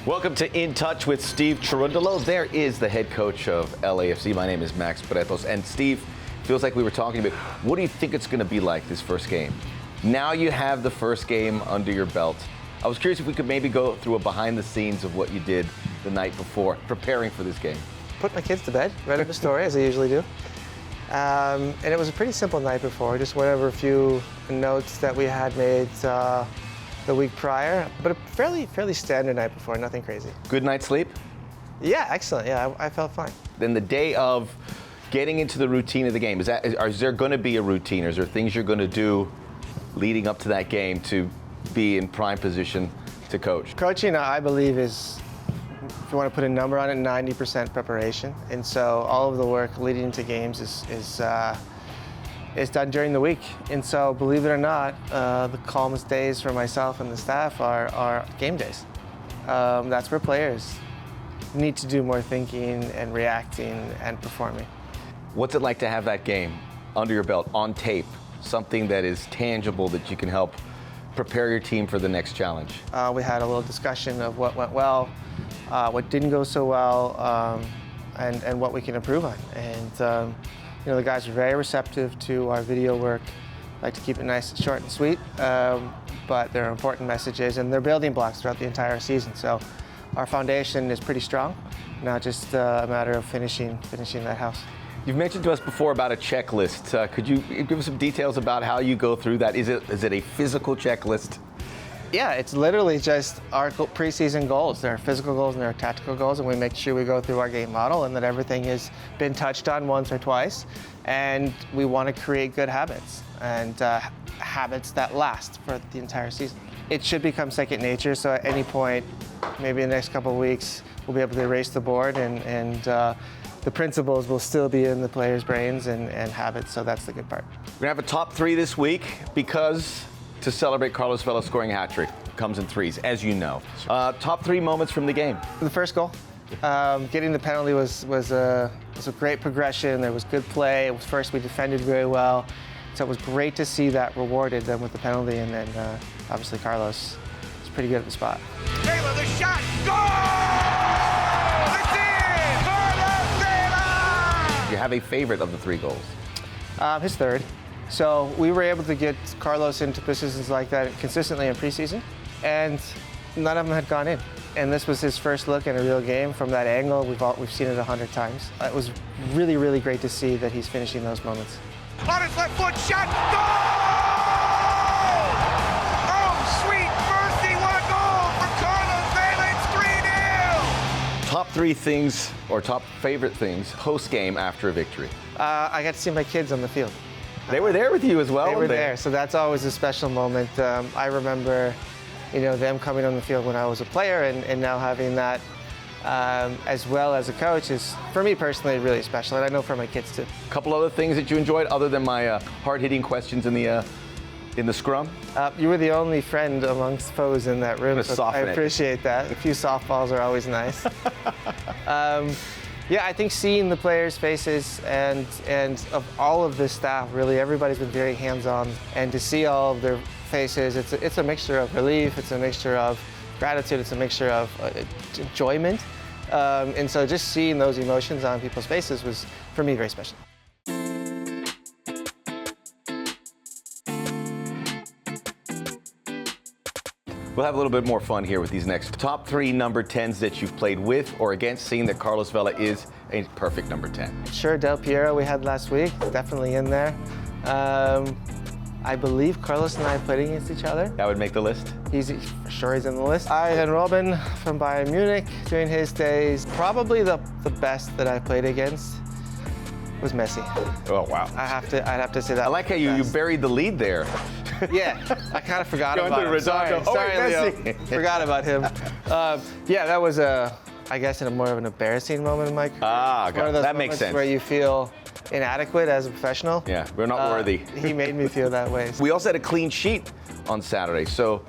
Welcome to In Touch with Steve Cherundolo. There is the head coach of LAFC. My name is Max Bretos. And Steve, feels like we were talking about, what do you think it's going to be like this first game? Now you have the first game under your belt. I was curious if we could maybe go through a behind the scenes of what you did the night before, preparing for this game. Put my kids to bed, read them a story, as I usually do. And it was a pretty simple night before. Just went over a few notes that we had made the week prior, but a fairly standard night before, nothing crazy. Good night's sleep? Yeah, excellent. Yeah, I felt fine. Then the day of getting into the routine of the game, is there going to be a routine, or is there things you're going to do leading up to that game to be in prime position to coach? Coaching, I believe, is, if you want to put a number on it, 90% preparation. And so all of the work leading into games is done during the week. And so, believe it or not, the calmest days for myself and the staff are game days. That's where players need to do more thinking and reacting and performing. What's it like to have that game under your belt, on tape, something that is tangible that you can help prepare your team for the next challenge? We had a little discussion of what went well, what didn't go so well, and what we can improve on. And the guys are very receptive to our video work. Like to keep it nice, short and sweet, but they're important messages, and they're building blocks throughout the entire season. So our foundation is pretty strong. Now just a matter of finishing that house. You've mentioned to us before about a checklist. Could you give us some details about how you go through that? Is it a physical checklist? Yeah, it's literally just our preseason goals. There are physical goals and there are tactical goals, and we make sure we go through our game model and that everything has been touched on once or twice. And we want to create good habits and habits that last for the entire season. It should become second nature, so at any point, maybe in the next couple of weeks, we'll be able to erase the board and the principles will still be in the players' brains and habits, so that's the good part. We're going to have a top three this week because to celebrate Carlos Vela scoring a hat trick comes in threes, as you know. Top three moments from the game. The first goal, getting the penalty was a great progression. There was good play. It was first, we defended very well. So it was great to see that rewarded then with the penalty, and then obviously Carlos was pretty good at the spot. Taylor, the shot, goal! It's in! Carlos Vela! Do you have a favorite of the three goals? His third. So we were able to get Carlos into positions like that consistently in preseason, and none of them had gone in. And this was his first look in a real game from that angle. We've seen it 100 times. It was really, really great to see that he's finishing those moments. On his left foot, shot, goal! Oh, sweet mercy, what a goal for Carlos Vela. It's 3-0! Top three things, or top favorite things, post-game after a victory. I got to see my kids on the field. They were there with you as well. They were there, so that's always a special moment. I remember, them coming on the field when I was a player, and now having that as well as a coach is, for me personally, really special, and I know for my kids too. A couple other things that you enjoyed other than my hard-hitting questions in the scrum? You were the only friend amongst foes in that room, so I soften it. appreciate that. A few softballs are always nice. Yeah, I think seeing the players' faces and of all of this staff, really everybody's been very hands-on, and to see all of their faces, it's a mixture of relief, it's a mixture of gratitude, it's a mixture of enjoyment, and so just seeing those emotions on people's faces was, for me, very special. We'll have a little bit more fun here with these next top three number 10s that you've played with or against, seeing that Carlos Vela is a perfect number 10. Sure, Del Piero we had last week, definitely in there. I believe Carlos and I played against each other. That would make the list? For sure he's in the list. I had Robin from Bayern Munich during his days. Probably the best that I played against was Messi. Oh, wow. I'd have to say that. I like how you buried the lead there. Yeah, I kind of forgot Going about to him. Redondo. Sorry, Leo. Messi. Forgot about him. Yeah, that was I guess, in a more of an embarrassing moment in my career. Ah, okay. That makes sense. Where you feel inadequate as a professional. Yeah, we're not worthy. He made me feel that way. We also had a clean sheet on Saturday. So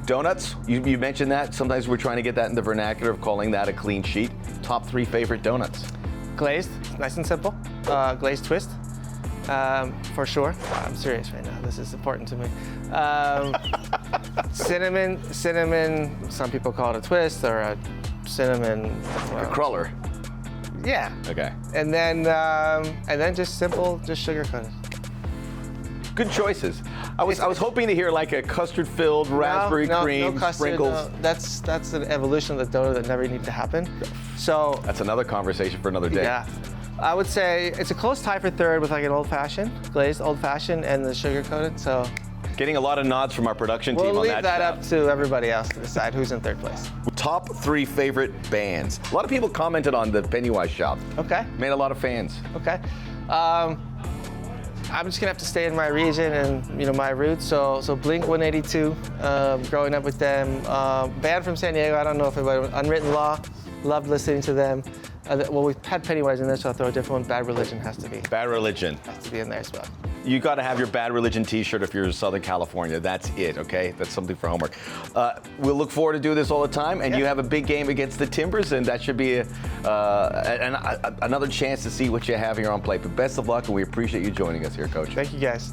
donuts, you mentioned that. Sometimes we're trying to get that in the vernacular of calling that a clean sheet. Top three favorite donuts. Glazed, nice and simple. Glazed twist, for sure. I'm serious right now. This is important to me. cinnamon. Some people call it a twist or a cinnamon. A cruller. Yeah. Okay. And then just simple, just sugar coated. Good choices. I was hoping to hear like a custard-filled raspberry cream no custard, sprinkles. No. That's an evolution of the dough that never needed to happen. So That's another conversation for another day. yeah, I would say it's a close tie for third with like an old-fashioned, glazed old-fashioned, and the sugar coated. So Getting a lot of nods from our production team we'll on leave that. that shout. up to everybody else to decide who's in third place. Top 3 favorite bands. A lot of people commented on the Pennywise shop. Okay. Made a lot of fans. Okay. I'm just gonna have to stay in my region and my roots. So Blink 182, growing up with them. Band from San Diego. I don't know if everybody. Unwritten Law. Loved listening to them. Well, we've had Pennywise in there, so I'll throw a different one. Bad Religion has to be. Bad Religion. Has to be in there as well. You got to have your Bad Religion t-shirt if you're in Southern California. That's it, okay? That's something for homework. We'll look forward to do this all the time, and you have a big game against the Timbers, and that should be another chance to see what you have here on plate. But best of luck, and we appreciate you joining us here, Coach. Thank you, guys.